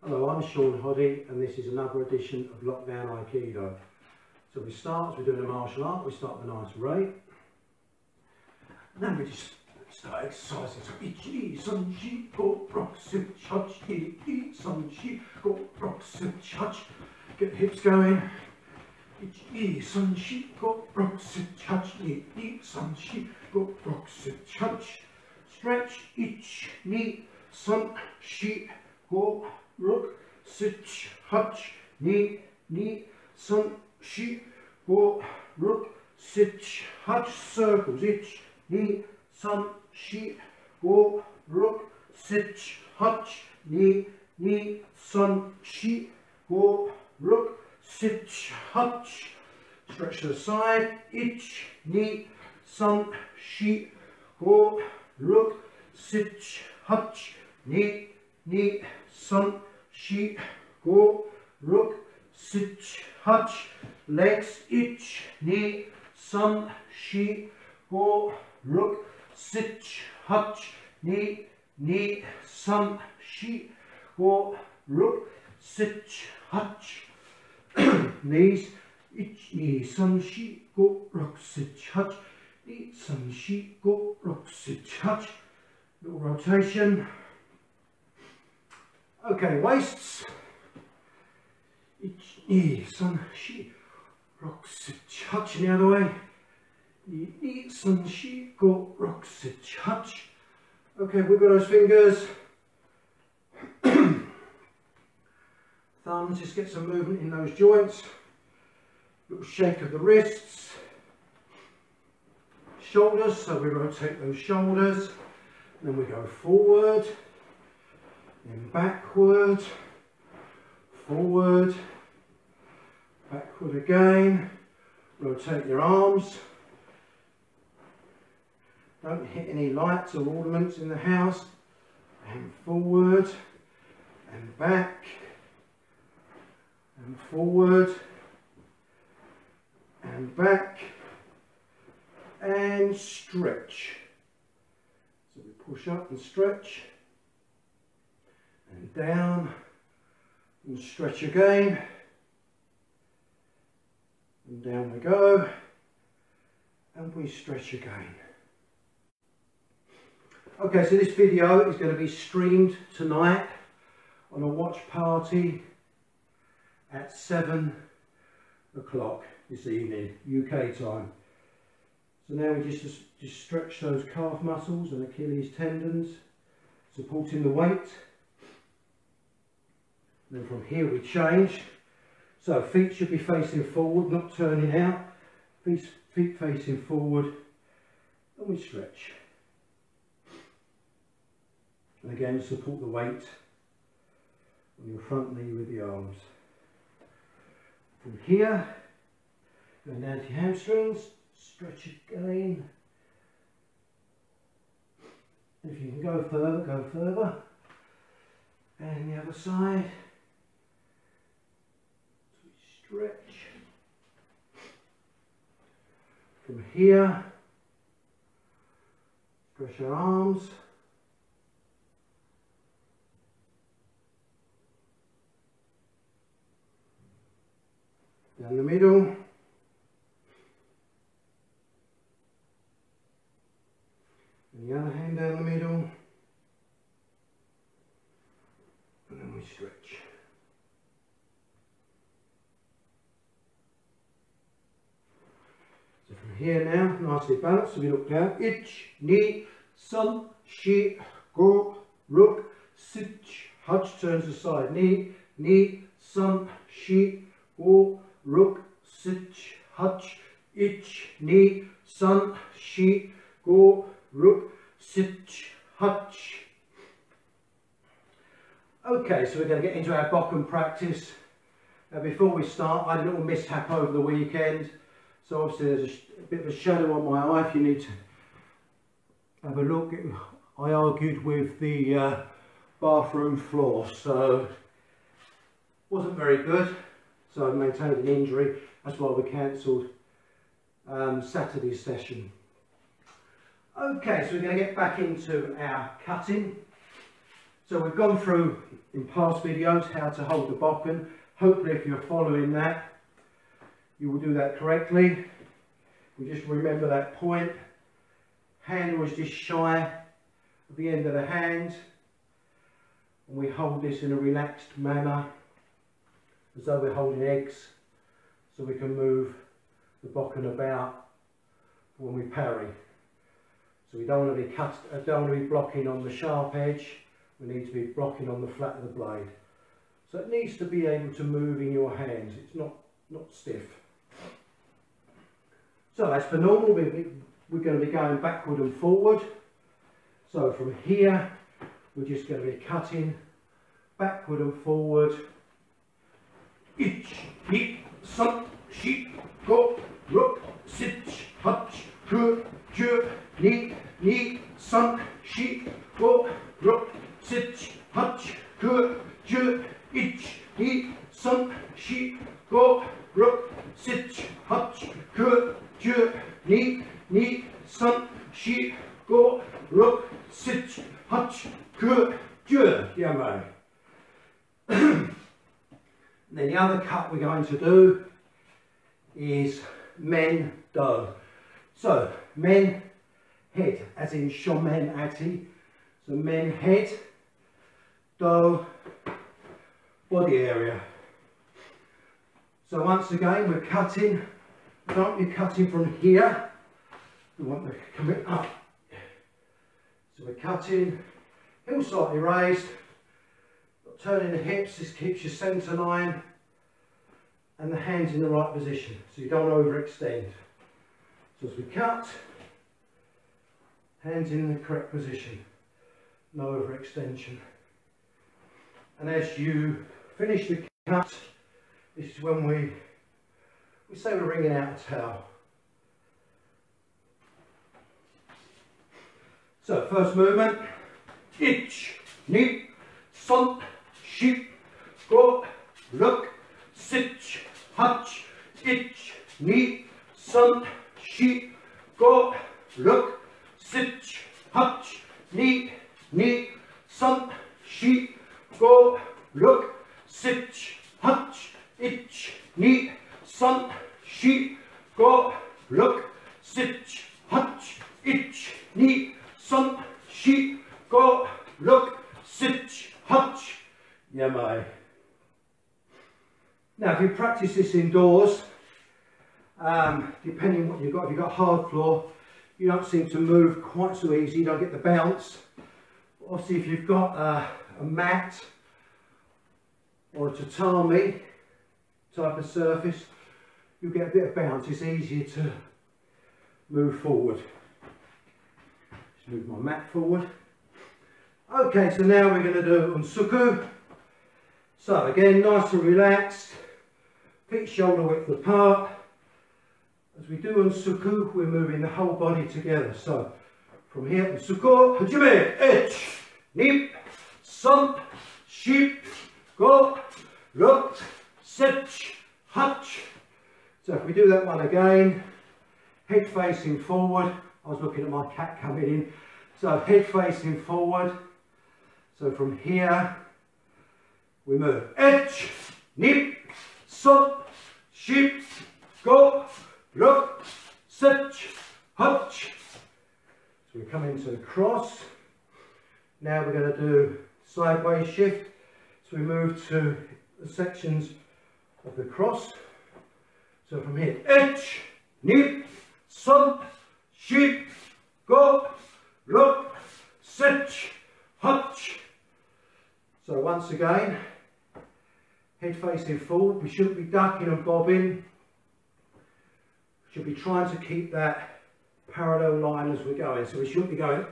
Hello, I'm Sean Hoddy and this is another edition of Lockdown Aikido. So we start, as we're doing a martial art, we start with a nice rate. And then we just start exercising. So ichi, sun, shi, go, rock, sit, chach, ichi, sun, shi, go, rock, sit, chach. Get the hips going. Ichi, sun, shi, go, rock, sit, chach, ichi, sun, shi, go, rock, sit, chach. Stretch, ich, ni, sun, shi, go, rook, sit, hutch, ni, sun, shi, go, rook, sit, hutch, circles, ich, ni, sun, shi, go, rook, sit, hutch, ni, sun, shi, go, rook, sit, hutch. Stretch to the side, ich, ni, sun, shi, go, rook, sit, hutch, ni, sun, shi, go, rook, sit, hutch. Legs, ich, ni, sun, shi, go, rook, sit, hutch, ni, sun, shi, go, rook, sit, hutch. Knees, ich, ni, sun, shi, go, rook, sit, hutch, ni, sun, shi, go, rook, sit, hutch. Little rotation. Okay, waists. Ich, ni, sun, shi, rock, sit, hutch. And the other way. Ni, sun, shi, go, rock, sit, hutch. Okay, wiggle those fingers. Thumbs, just get some movement in those joints. Little shake of the wrists. Shoulders, so we rotate those shoulders. Then we go forward. Then backward, forward, backward again. Rotate your arms. Don't hit any lights or ornaments in the house. And forward, and back, and forward, and back, and stretch. So we push up and stretch. And down, and stretch again, and down we go, and we stretch again. Okay, so this video is going to be streamed tonight on a watch party at 7 o'clock this evening, UK time. So now we just stretch those calf muscles and Achilles tendons, supporting the weight. Then from here we change. So feet should be facing forward, not turning out. Feet facing forward, and we stretch. And again, support the weight on your front knee with the arms. From here, going down to your hamstrings, stretch again. If you can go further, go further. And the other side. Stretch. From here, stretch your arms. Down the middle. And the other hand down the middle. And then we stretch. From here now, nicely balanced, so we look down. Ich, ni, sun, shi, go, rook, sit, hutch, turns to side. Ni, sun, shi, go, rook, sit, hutch. Ich, ni, sun, shi, go, rook, sit, hutch. Okay, so we're going to get into our Bokken practice. Now before we start, I had a little mishap over the weekend. So obviously there's a bit of a shadow on my eye if you need to have a look. I argued with the bathroom floor, so wasn't very good. So I maintained an injury. That's why we cancelled Saturday's session. Okay, so we're going to get back into our cutting. So we've gone through in past videos how to hold the bokken. Hopefully if you're following that, you will do that correctly. We just remember that point. Handle is just shy of the end of the hand. And we hold this in a relaxed manner, as though we're holding eggs, so we can move the bokken about when we parry. So we don't want to be blocking on the sharp edge. We need to be blocking on the flat of the blade. So it needs to be able to move in your hands. It's not stiff. So as per normal, we're going to be going backward and forward. So from here, we're just going to be cutting backward and forward. Ich, ni, sun, shi, go, ruk, sit, hutch, ku, ju, ni, sun, shi, go, ruk, sit, hutch, ku, ju, ich, ni, sun, shi, go, ruk, sit, hutch, ku, ju, ni, sun, shi, go, ruk, sit, hutch, ku, ju. Yeah, mate. Then the other cut we're going to do is men do. So men head, as in shomen ati. So men head, do body area. So once again we're cutting. We don't be cutting from here. We want to come up. So we're cutting, heel slightly raised. Turning the hips, this keeps your centre line and the hands in the right position, so you don't overextend. So as we cut, hands in the correct position, no overextension. And as you finish the cut, this is when we say we're wringing out a towel. So first movement, ich, ni, sun, shi, go, ruk, sit, hutch, ich, ni, sun, shi, go, ruk, sit, hutch, ni, sun, shi, go, ruk, sit, hutch, ich, ni, sun, shi, go, ruk, sit, hutch, ich, ni, sun, shi, go, ruk, sit, hutch. Yeah, mate. Now, if you practice this indoors, depending on what you've got, if you've got hard floor, you don't seem to move quite so easy, you don't get the bounce. Obviously, if you've got a mat or a tatami type of surface, you'll get a bit of bounce, it's easier to move forward. Just move my mat forward. Okay, so now we're going to do unsuku. So again, nice and relaxed, feet shoulder width apart. As we do unsuku, we're moving the whole body together. So from here, unsuku, hajime, ich, nip, sun, sheep, go, ruk, sit, hutch. So if we do that one again, head facing forward. I was looking at my cat coming in. So head facing forward. So from here, we move. Ich, nip, sun, sheep, go, ruk, sit, hutch. So we come into the cross. Now we're going to do sideways shift. So we move to the sections of the cross. So from here, ich, nip, sun, sheep, go, ruk, sit, hutch. So once again, head facing forward. We shouldn't be ducking and bobbing. We should be trying to keep that parallel line as we're going. So we shouldn't be going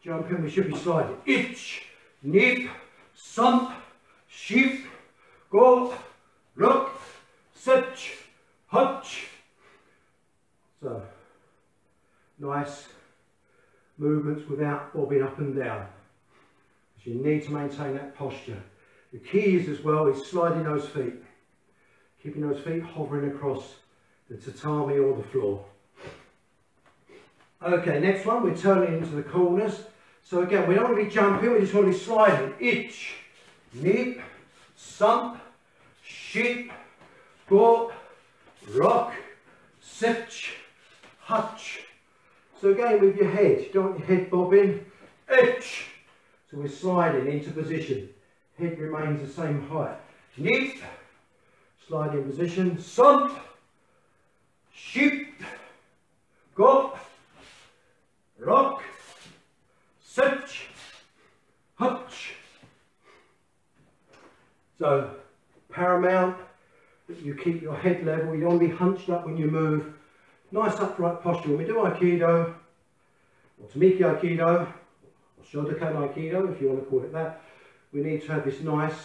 jumping, we should be sliding. Ich, nip, sun, sheep, go, ruk, sit, hutch. So nice movements without bobbing up and down. So you need to maintain that posture. The key is as well is sliding those feet, keeping those feet hovering across the tatami or the floor. Okay, next one, we're turning into the corners. So again, we don't want to be jumping, we just want to be sliding. Ich, ni, sump, sheep, go, rock, sitch, hutch. So again with your head, you don't want your head bobbing. Ich. So we're sliding into position. Head remains the same height. Ni, slide in position. Sump, sheep, go, rock, sitch, hutch. So paramount that you keep your head level, you don't want to be hunched up when you move. Nice upright posture. When we do Aikido, or Tamiki Aikido, or Shotokan Aikido if you want to call it that, we need to have this nice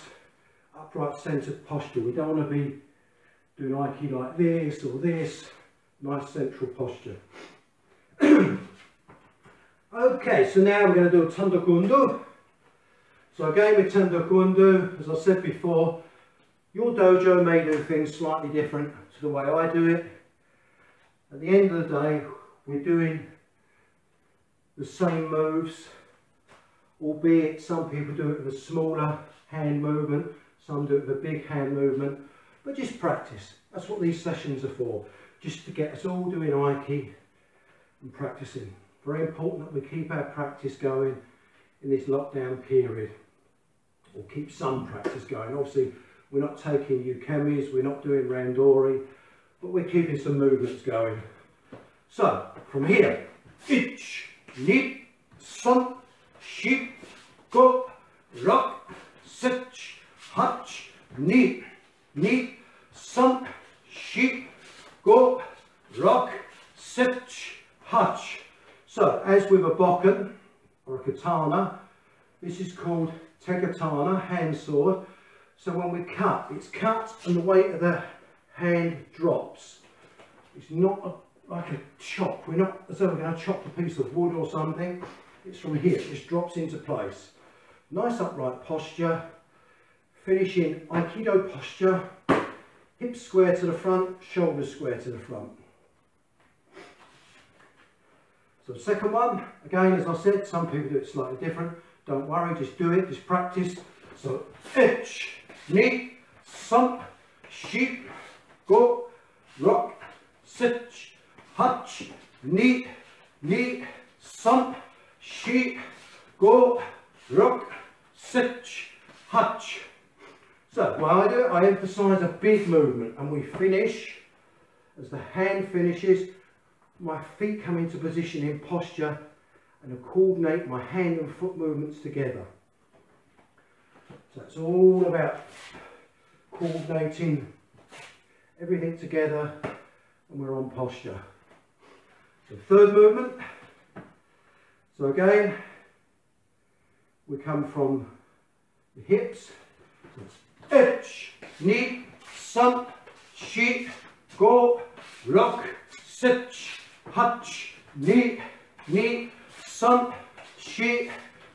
upright centered posture. We don't want to be doing Aikido like this or this. Nice central posture. Okay, so now we're going to do a Tandokundu. So again with Tandokundu, as I said before, your dojo may do things slightly different to the way I do it. At the end of the day, we're doing the same moves, albeit some people do it with a smaller hand movement, some do it with a big hand movement, but just practice. That's what these sessions are for, just to get us all doing Aiki and practicing. Very important that we keep our practice going in this lockdown period, or keep some practice going. Obviously, we're not taking ukemis, we're not doing randori, but we're keeping some movements going. So, from here, ich, ni, sun, sheep, go, rock, sitch, hutch, ni, sun, sheep, go, rock, sitch, hutch. So, as with a bokken or a katana, this is called tekatana, hand sword. So when we cut, it's cut and the weight of the hand drops. It's not like a chop. We're not as though we're going to chop a piece of wood or something. It's from here, it just drops into place. Nice upright posture. Finishing Aikido posture. Hips square to the front, shoulders square to the front. So the second one, again as I said, some people do it slightly different. Don't worry, just do it, just practice. So ich, ni, sump, sheep, go, rock, sitch, hutch, ni, sump, sheep, go, rock, sitch, hutch. So while I do it, I emphasise a big movement, and we finish, as the hand finishes, my feet come into position in posture and I coordinate my hand and foot movements together. So it's all about coordinating everything together and we're on posture. So third movement. So again, we come from the hips. So ich, ni, sump, sheep, go, rock, sitch, hutch, ni, sump, sheep,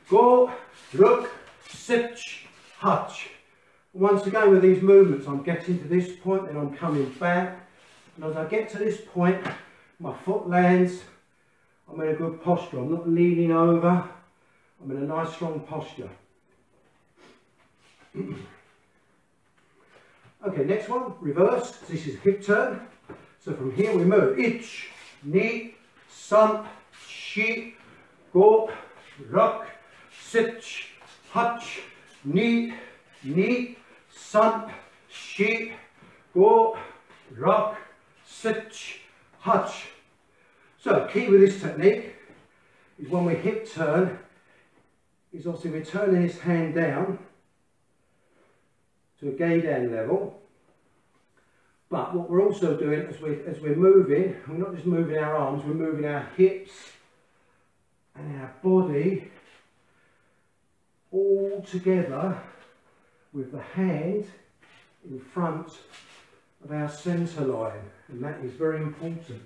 go, rook, sitch, hutch. Once again with these movements, I'm getting to this point and I'm coming back. And as I get to this point, my foot lands, I'm in a good posture. I'm not leaning over, I'm in a nice strong posture. Okay, next one, reverse. This is hip turn. So from here we move. Ich, ni, sump, sheep, go, rock, sitch, hutch, ni, sump, sheep, go, rock, sitch, hutch. So key with this technique is when we hip turn, is obviously we're turning this hand down to a gei-dan level. But what we're also doing as we're moving, we're not just moving our arms, we're moving our hips and our body all together with the hand in front of our centre line, and that is very important.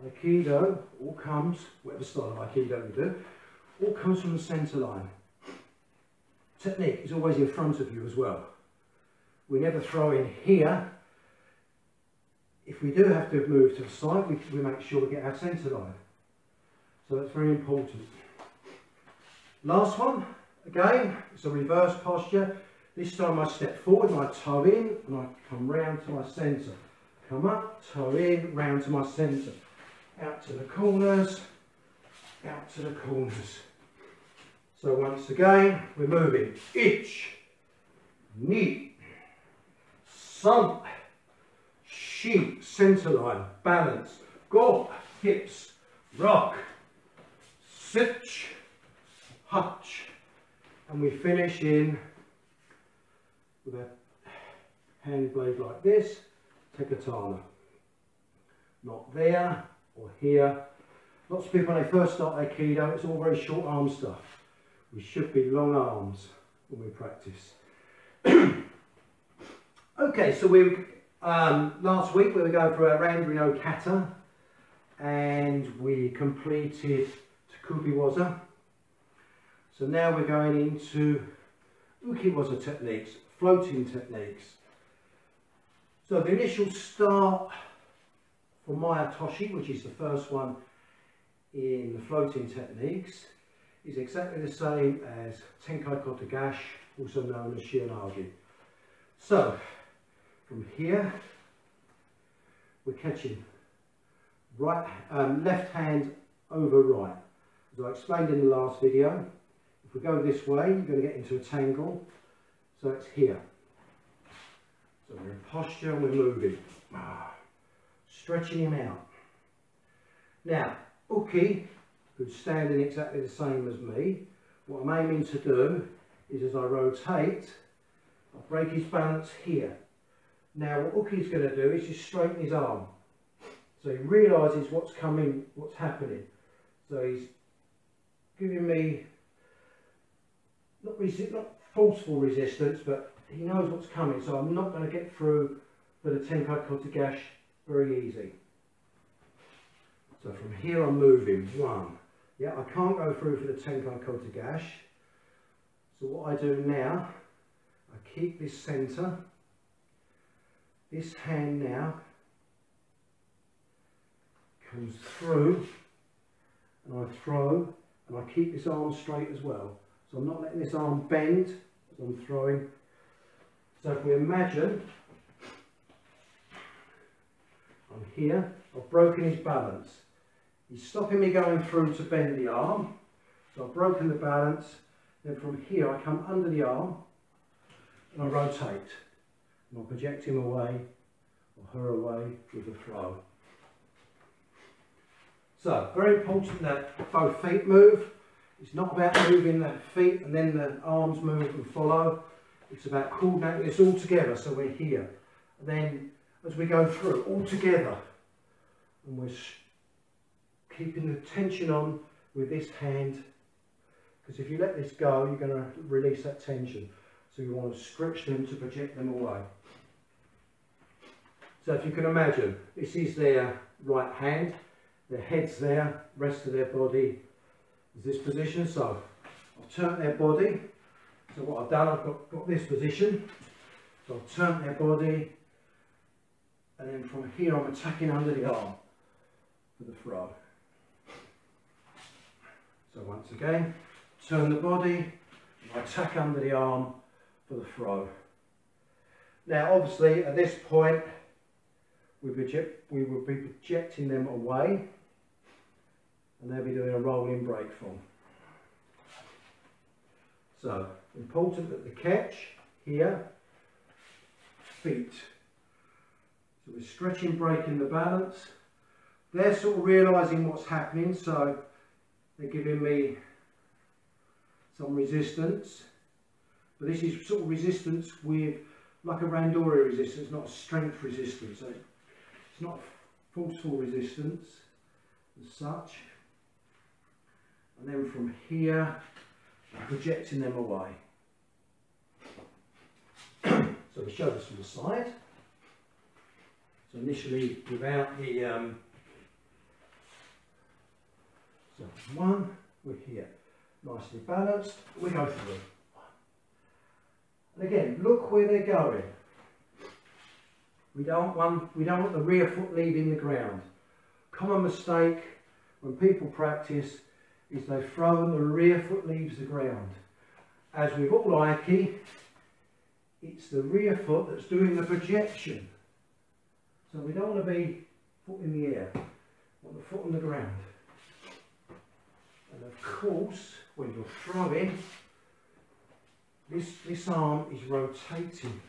Aikido all comes, whatever style of Aikido we do, all comes from the centre line. Technique is always in front of you as well. We never throw in here. If we do have to move to the side, we make sure we get our centre line. So that's very important. Last one, again, it's a reverse posture. This time I step forward and I toe in and I come round to my centre. Come up, toe in, round to my centre. Out to the corners, out to the corners. So once again, we're moving. Ich, ni, san, shi, centre line, balance, go, hips, rock, sich, hutch. And we finish in with a hand blade like this, tekatana. Not there or here. Lots of people when they first start Aikido, it's all very short arm stuff. We should be long arms when we practice. Okay, so we last week we were going through our Randri no Kata and we completed Takubi Waza. So now we're going into Uki Waza techniques, floating techniques. So the initial start for Maya Toshi, which is the first one in the floating techniques, is exactly the same as Tenkai Kotegashi, also known as Shionagi. So from here we're catching left hand over right. As I explained in the last video, if we go this way you're going to get into a tangle, so it's here. So we're in posture and we're moving, stretching him out. Now Uki, who's standing exactly the same as me, what I'm aiming to do is as I rotate, I'll break his balance here. Now what Uki's going to do is just straighten his arm. So he realises what's coming, what's happening. So he's giving me, not forceful resistance, but he knows what's coming. So I'm not going to get through for the Tenkai Kotegashi very easy. So from here I'm moving, one. Yeah, I can't go through for the Tenkai Kotegashi. So what I do now, I keep this centre. This hand now comes through and I throw and I keep this arm straight as well. So I'm not letting this arm bend as I'm throwing. So if we imagine I'm here, I've broken his balance. He's stopping me going through to bend the arm. So I've broken the balance. Then from here I come under the arm and I rotate. And I'll project him away or her away with the throw. So very important that both feet move. It's not about moving the feet and then the arms move and follow. It's about coordinating this all together so we're here. And then as we go through all together and we're keeping the tension on with this hand, because if you let this go you're going to release that tension. So you want to stretch them to project them away. So if you can imagine, this is their right hand, their head's there, rest of their body is this position. So I've turned their body. So what I've done, I've got this position. So I've turned their body and then from here I'm attacking under the arm for the throw. So once again, turn the body, I attack under the arm for the throw. Now obviously at this point we will be projecting them away and they'll be doing a rolling break form. So important that the catch here, feet. So we're stretching, breaking the balance. They're sort of realising what's happening, so they're giving me some resistance. But this is sort of resistance with like a randori resistance, not a strength resistance. So it's not forceful resistance as such. And then from here, I'm projecting them away. So we show this from the side. So initially without the so one, we're here, nicely balanced, we go through. And again, look where they're going. We don't want the rear foot leaving the ground. Common mistake when people practice is they throw and the rear foot leaves the ground. As with all Aiki, it's the rear foot that's doing the projection. So we don't want to be foot in the air, we want the foot on the ground. And of course, when you're throwing, this arm is rotating.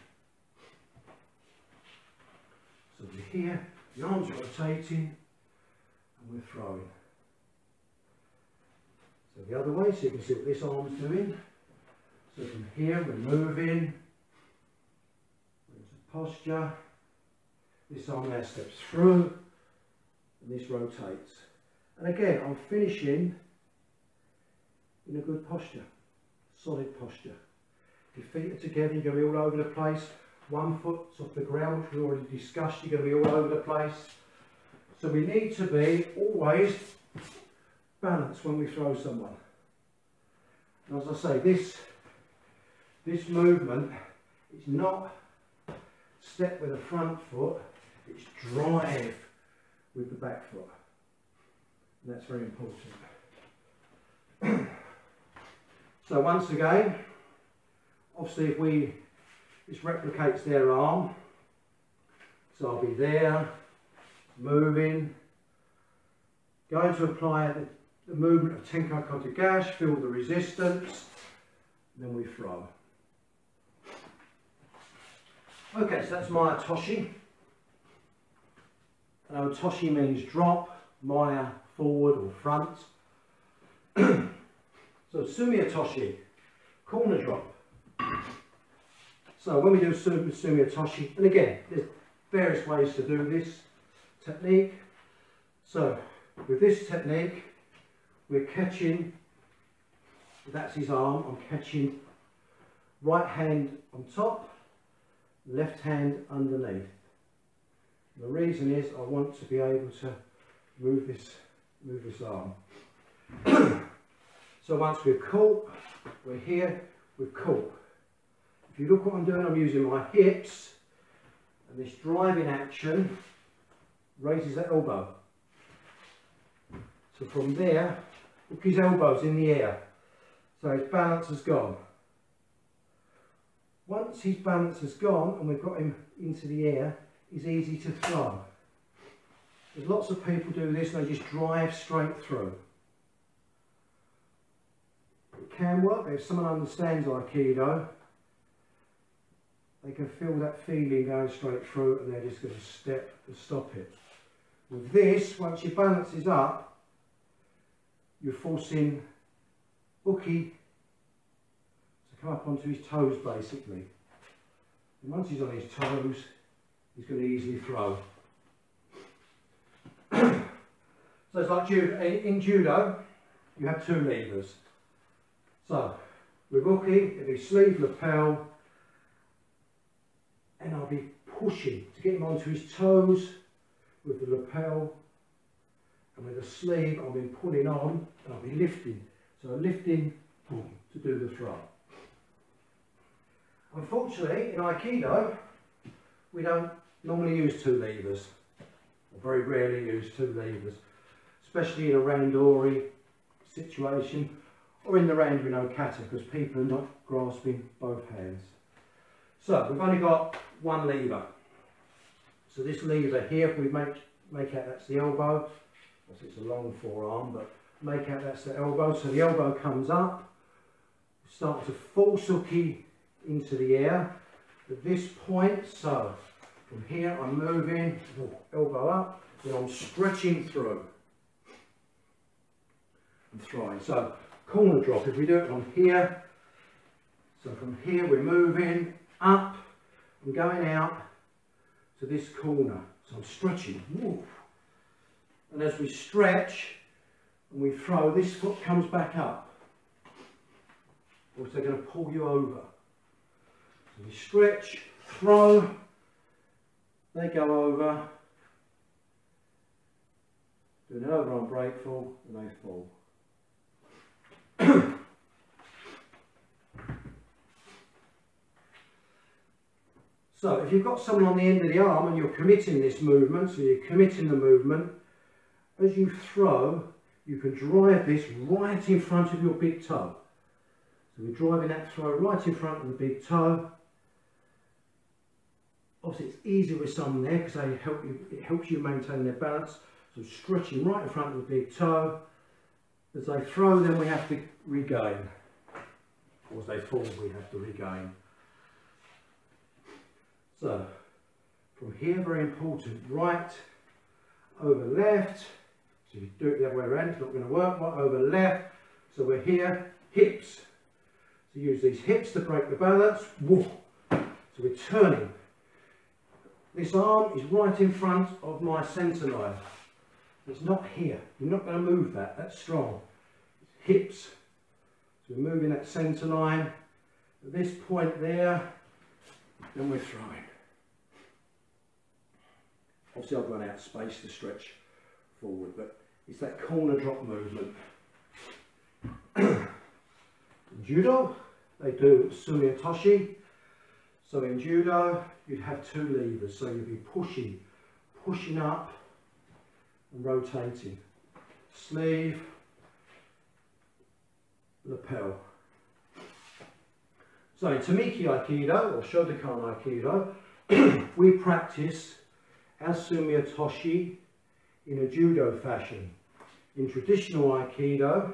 So we're here, the arm's rotating, and we're throwing. So the other way, so you can see what this arm's doing. So from here, we're moving, into posture. This arm now steps through, and this rotates. And again, I'm finishing in a good posture, solid posture. Your feet are together, you're going to be all over the place. One foot's off the ground, which we already discussed, you're going to be all over the place. So we need to be always balanced when we throw someone. And as I say, this movement is not step with the front foot, it's drive with the back foot. And that's very important. So once again, obviously if this replicates their arm, so I'll be there, moving, going to apply the movement of Tenkai Kote Gash, feel the resistance, and then we throw. Okay, so that's my Toshi. And Toshi means drop, Maya forward or front. So Sumiya Toshi, corner drop. So when we do Sumiya Toshi, and again, there's various ways to do this technique. So with this technique, we're catching, that's his arm, I'm catching right hand on top, left hand underneath. And the reason is I want to be able to move this arm. So once we're caught, we're here, we're caught. If you look what I'm doing, I'm using my hips, and this driving action raises the elbow. So from there, look, his elbow's in the air, so his balance has gone. Once his balance has gone and we've got him into the air, he's easy to throw. There's lots of people do this and they just drive straight through. It can work, if someone understands Aikido, they can feel that feeling going straight through and they're just going to step to stop it. With this, once your balance is up, you're forcing Uki to come up onto his toes basically. And once he's on his toes, he's going to easily throw. So it's like in judo, you have two levers. So with Uki, it'll be sleeve lapel, and I'll be pushing to get him onto his toes with the lapel, and with the sleeve I'll be pulling on and I'll be lifting. So lifting, boom, to do the throw. Unfortunately in Aikido we don't normally use two levers, or very rarely use two levers, especially in a randori situation or in the Randori no Kata, because people are not grasping both hands. So we've only got one lever. So this lever here, if we make out that's the elbow, it's a long forearm, but make out that's the elbow. So the elbow comes up, start to force Uki into the air at this point. So from here I'm moving, elbow up, then I'm stretching through and throwing. So corner drop, if we do it on here, so from here we're moving up and going out to this corner. So I'm stretching, woo. And as we stretch and we throw, this foot comes back up. Also they're going to pull you over. So we stretch, throw, they go over, do an overarm break fall, and they fall. So if you've got someone on the end of the arm and you're committing this movement, so you're committing the movement, as you throw, you can drive this right in front of your big toe. So we're driving that throw right in front of the big toe. Obviously it's easier with some there because it helps you maintain their balance. So stretching right in front of the big toe. As they throw, then we have to regain. Or as they fall, we have to regain. So from here, very important, right over left. So if you do it the other way around, it's not going to work. Right over left. So we're here, hips. So use these hips to break the balance. Whoa. So we're turning. This arm is right in front of my centre line. It's not here. You're not going to move that. That's strong. It's hips. So we're moving that centre line. At this point there, then we're throwing. Obviously I've run out of space to stretch forward, but it's that corner drop movement. In judo, they do sumiotoshi. So in judo, you'd have two levers. So you'd be pushing up and rotating. Sleeve, lapel. So in Tamiki Aikido, or Shotokan Aikido, we practice our sumiotoshi in a judo fashion. In traditional Aikido,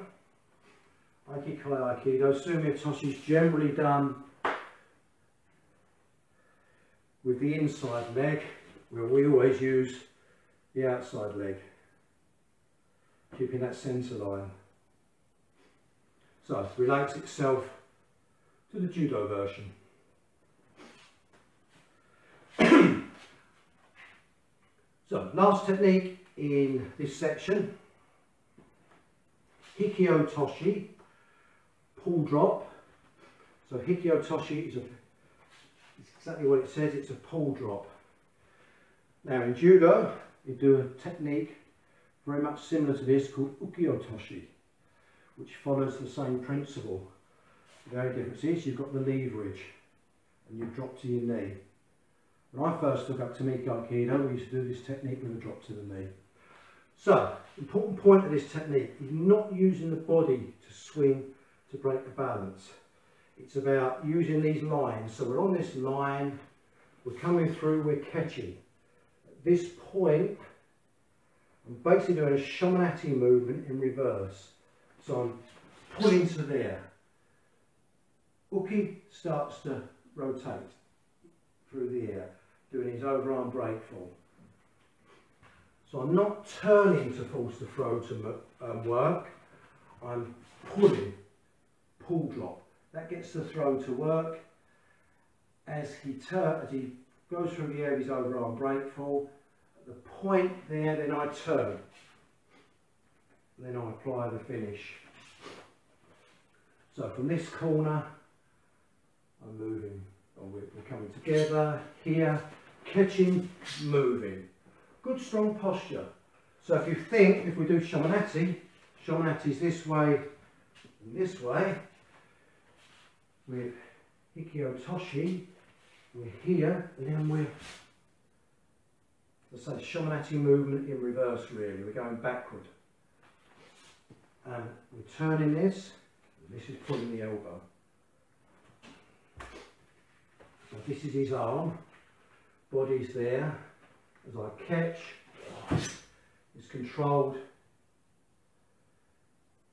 sumiotoshi is generally done with the inside leg, where we always use the outside leg, keeping that centre line. So it relates itself to the judo version. So last technique in this section, Hikyo Toshi, pull drop. So Hikyo Toshi is it's exactly what it says, it's a pull drop. Now in judo, you do a technique very much similar to this called Ukiyo Toshi, which follows the same principle. The only difference is you've got the leverage and you drop to your knee. When I first took up Tamiki Aikido, we used to do this technique with a drop to the knee. So, important point of this technique is not using the body to swing to break the balance. It's about using these lines. So we're on this line, we're coming through, we're catching. At this point, I'm basically doing a shamanati movement in reverse. So I'm pulling to there. Uki starts to rotate through the air, doing his overarm break fall. So I'm not turning to force the throw to work, I'm pulling, pull drop. That gets the throw to work. As he goes through the air of his overarm break fall, at the point there, then I turn. Then I apply the finish. So from this corner, I'm moving, or we're coming together here, catching, moving. Good strong posture. So if you think, if we do shamanati is this way and this way. With Hikyo Toshi, we're here, and then we're, let's say, shamanati movement in reverse really, we're going backward. And we're turning this, and this is pulling the elbow. So this is his arm, body's there, as I catch, it's controlled,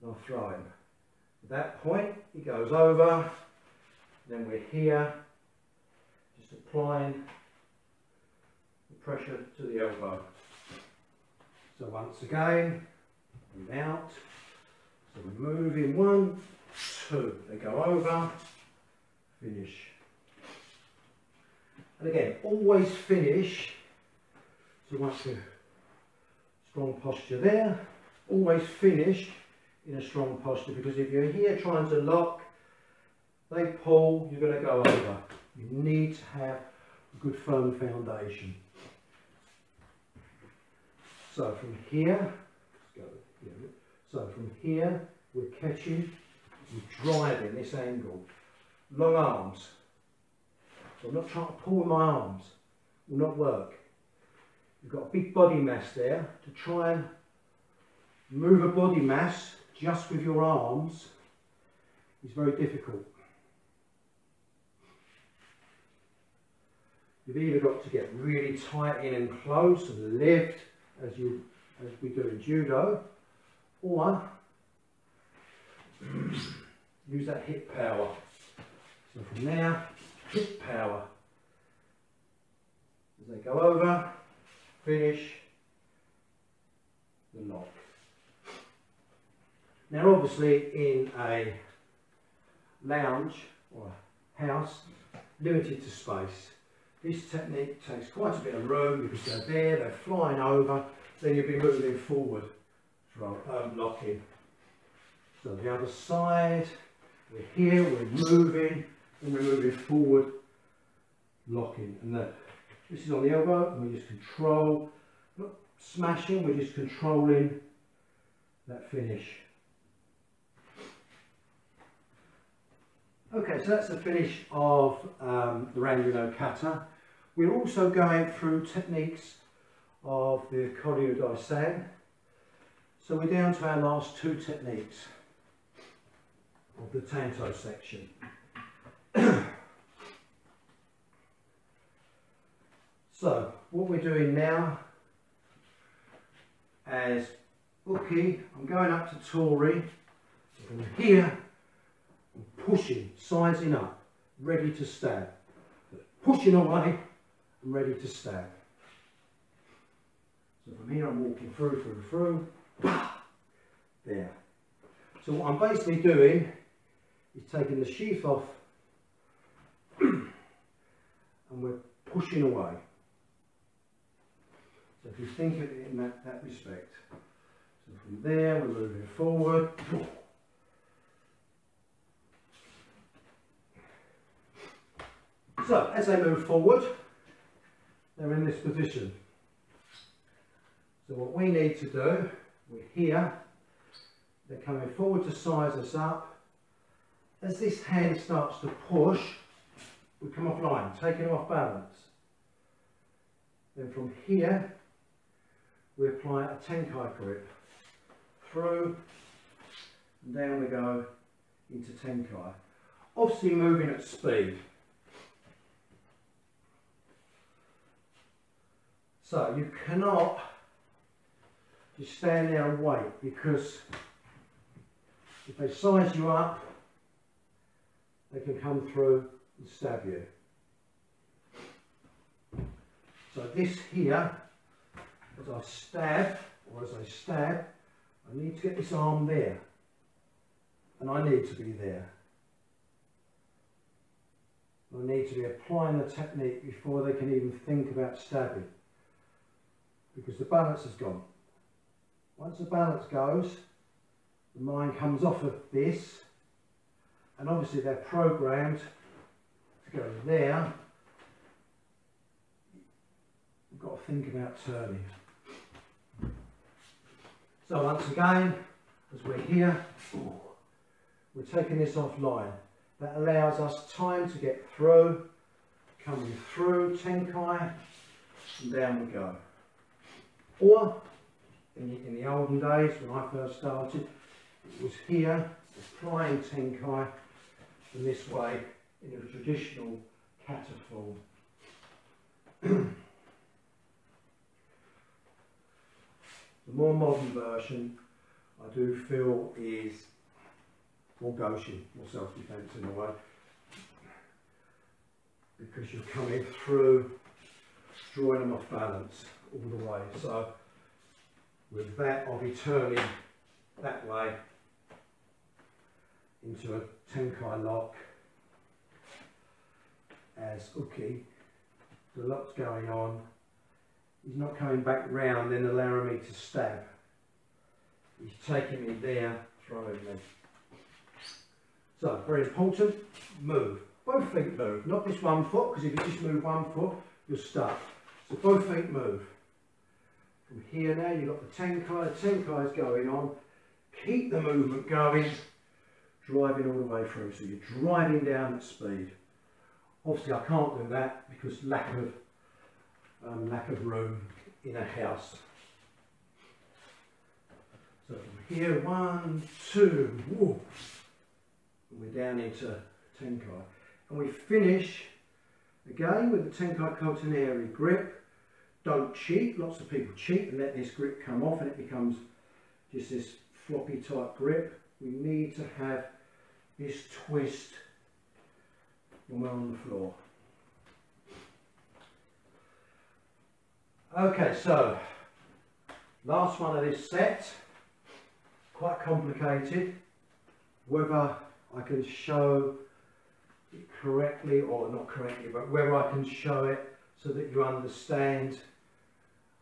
and I throw him. At that point, he goes over, then we're here, just applying the pressure to the elbow. So once again, and out, so we're moving, 1, 2, they go over, finish. And again, always finish, so once a strong posture there, always finish in a strong posture, because if you're here trying to lock, they pull, you're going to go over. You need to have a good firm foundation. So from here, let's go here. So from here, we're catching, we're driving this angle. Long arms. So I'm not trying to pull with my arms. Will not work. You've got a big body mass there to try and move a body mass just with your arms is very difficult. You've either got to get really tight in and close and lift as we do in judo, or use that hip power. So from there, hip power. As they go over, finish the lock. Now obviously in a lounge or a house, limited to space, this technique takes quite a bit of room because they're there, they're flying over, then you'll be moving forward from locking. So the other side, we're here, we're moving, and we're moving forward, locking. And this is on the elbow, and we just control, not smashing, we're just controlling that finish. Okay, so that's the finish of the Ranyu no Kata. We're also going through techniques of the Koryu Daisan. So we're down to our last two techniques of the Tanto section. So what we're doing now, as Uki, I'm going up to Tori, from here, I'm pushing, sizing up, ready to stab. Pushing away, I'm ready to stab. So from here I'm walking through, there. So what I'm basically doing is taking the sheath off and we're pushing away. So if you think of it in that respect. So from there we're moving forward. So as they move forward, they're in this position. So what we need to do, we're here, they're coming forward to size us up. As this hand starts to push, we come offline, taking them off balance. Then from here, we apply a Tenkai grip. Through, and down we go into Tenkai. Obviously moving at speed. So you cannot just stand there and wait, because if they size you up, they can come through and stab you. So this here, as I stab, or as I stab, I need to get this arm there, and I need to be there. I need to be applying the technique before they can even think about stabbing, because the balance has gone. Once the balance goes, the mind comes off of this, and obviously they're programmed to go there. You've got to think about turning. So once again, as we're here, we're taking this offline. That allows us time to get through, coming through Tenkai, and down we go. Or, in the olden days, when I first started, it was here, applying Tenkai, in this way, in a traditional kata form. The more modern version, I do feel, is more Goshin, more self-defense in a way, because you're coming through, drawing them off balance all the way. So with that, I'll be turning that way into a Tenkai lock as Uki. The lock's going on. He's not coming back round, then allowing me to stab. He's taking me there, throwing me. So, very important, move. Both feet move, not just one foot, because if you just move one foot, you're stuck. So both feet move. From here now, you've got the Tenkai's going on. Keep the movement going, driving all the way through. So you're driving down at speed. Obviously I can't do that because lack of room in a house. So from here, 1, 2, whoa, and we're down into Tenkai. And we finish again with the Tenkai Kotenari grip. Don't cheat. Lots of people cheat and let this grip come off and it becomes just this floppy type grip. We need to have this twist when we're on the floor. Okay, so last one of this set, quite complicated. Whether I can show it correctly or not correctly, but whether I can show it so that you understand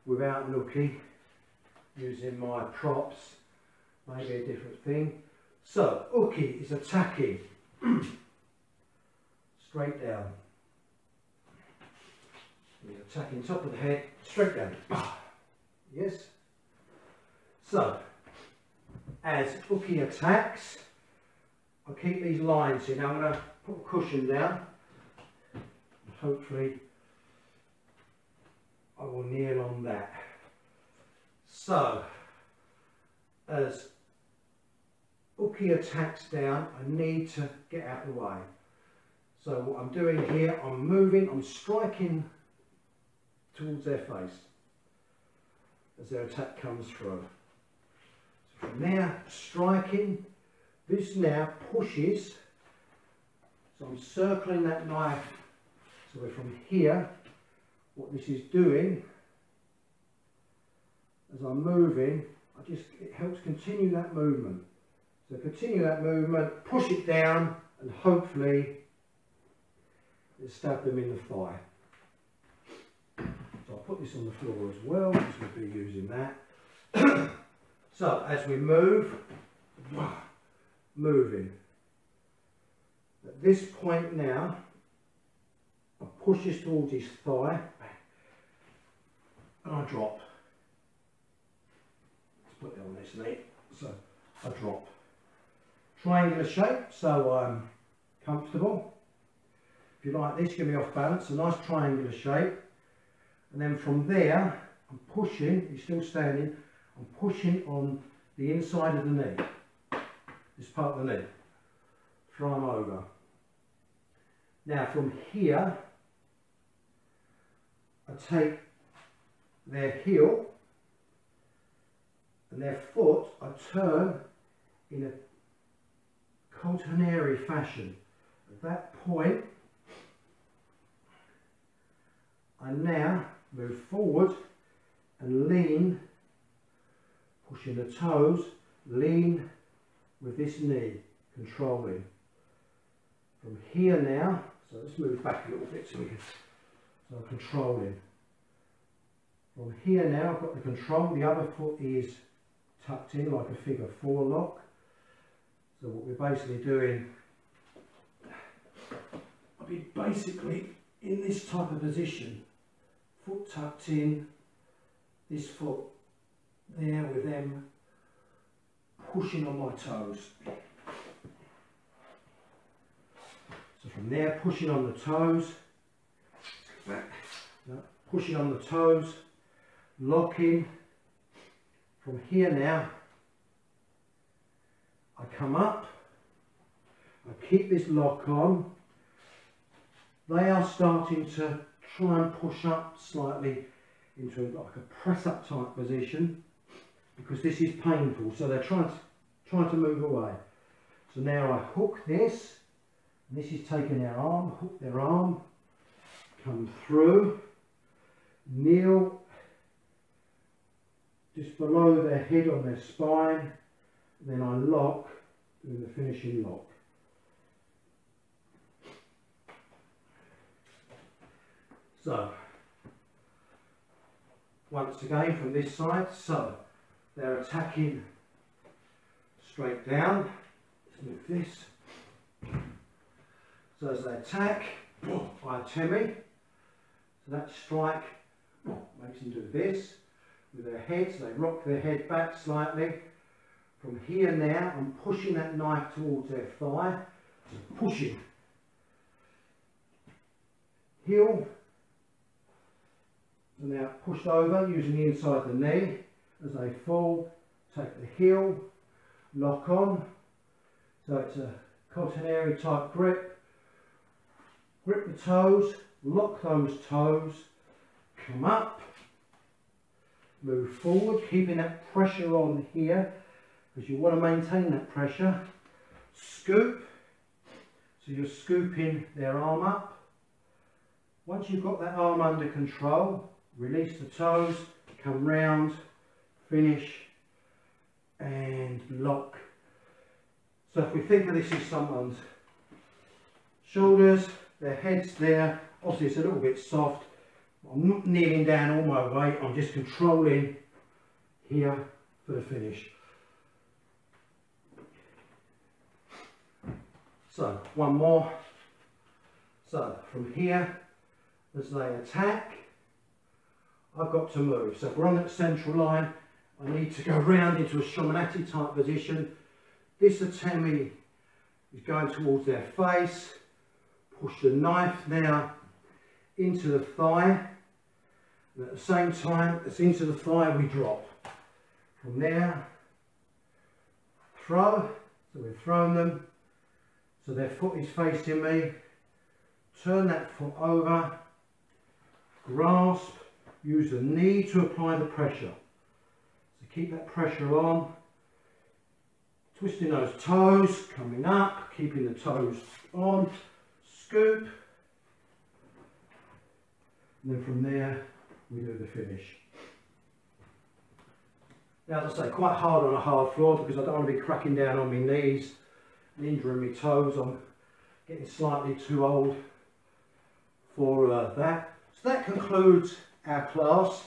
without Nookie, using my props, maybe a different thing. So, Uki is attacking straight down. He's attacking top of the head, straight down. Yes? So, as Uki attacks, I'll keep these lines here. Now I'm going to put a cushion down. Hopefully I will kneel on that. So, as Uki attacks down, I need to get out of the way. So what I'm doing here, I'm moving, I'm striking towards their face as their attack comes through. So from there, striking, this now pushes, so I'm circling that knife, so we're from here, what this is doing, as I'm moving, it helps continue that movement. So continue that movement, push it down, and hopefully it stab them in the thigh. So I'll put this on the floor as well, because we'll be using that. So as we move, moving. At this point now, I push this towards his thigh, and I drop. Let's put that on this knee. So I drop. Triangular shape, so I'm comfortable. If you like this, give me off balance, a nice triangular shape. And then from there, I'm pushing, he's still standing, I'm pushing on the inside of the knee, this part of the knee. Throw him over. Now from here, I take their heel and their foot, I turn in a Kotenari fashion. At that point, I now move forward and lean, pushing the toes, lean with this knee, controlling. From here now, so let's move back a little bit so we can, so I'm controlling. From here now, I've got the control, the other foot is tucked in like a figure 4 lock. So what we're basically doing, I'll be basically in this type of position, foot tucked in, this foot there with them pushing on my toes. So from there, pushing on the toes, pushing on the toes, locking. From here now, I come up, I keep this lock on. They are starting to try and push up slightly into like a press up type position because this is painful, so they're trying to move away. So now I hook this, and this is taking their arm, hook their arm, come through, kneel just below their head on their spine, then I lock, doing the finishing lock. So, once again from this side, so they're attacking straight down. Let's move this. So as they attack, I temi. So that strike makes them do this with their heads. They rock their head back slightly. From here now, I'm pushing that knife towards their thigh. So pushing. Heel. So now pushed over using the inside of the knee as they fall take the heel, lock on, so it's a catenary type grip. Grip the toes, lock those toes, come up, move forward, keeping that pressure on here, because you want to maintain that pressure. Scoop, so you're scooping their arm up. Once you've got that arm under control, release the toes, come round, finish, and lock. So if we think of this as someone's shoulders, their head's there, obviously it's a little bit soft. I'm not kneeling down all my weight, I'm just controlling here for the finish. So one more. So from here, as they attack, I've got to move. So if we're on that central line, I need to go round into a shomanati type position. This atemi is going towards their face. Push the knife now into the thigh. And at the same time, it's into the thigh we drop. From there, throw. So we've thrown them. So their foot is facing me. Turn that foot over. Grasp. Use the knee to apply the pressure. So keep that pressure on. Twisting those toes, coming up, keeping the toes on. Scoop. And then from there, we do the finish. Now, as I say, quite hard on a hard floor because I don't want to be cracking down on my knees and injuring my toes. I'm getting slightly too old for that. So that concludes our class.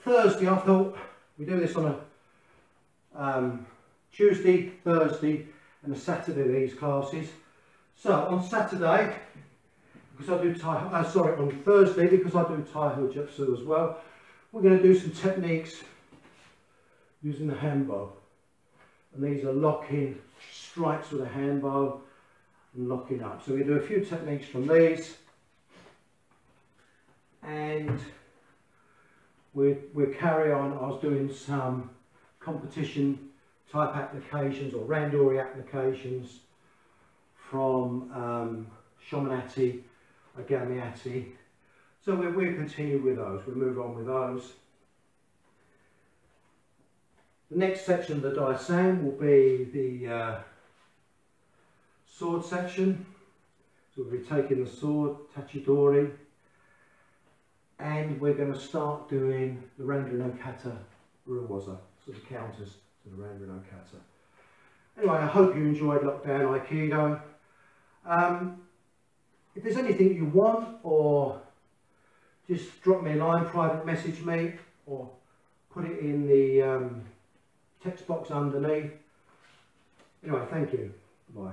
Thursday, I thought we do this on a Tuesday, Thursday and a Saturday, these classes. So on Saturday, because I do on Thursday, because I do Tai Jutsu as well, we're going to do some techniques using the hand bow. And these are locking strikes with a hand bow and locking up. So we do a few techniques from these. And we'll carry on. I was doing some competition type applications or randori applications from shomanati, agamiati. So we'll continue with those. We'll move on with those. The next section of the Daisan will be the sword section. So we'll be taking the sword, tachidori, and we're going to start doing the Randri no Kata Waza, so the counters to the Randri no Kata. Anyway, I hope you enjoyed Lockdown Aikido. If there's anything you want, or just drop me a line, private message me, or put it in the text box underneath. Anyway, thank you. Bye.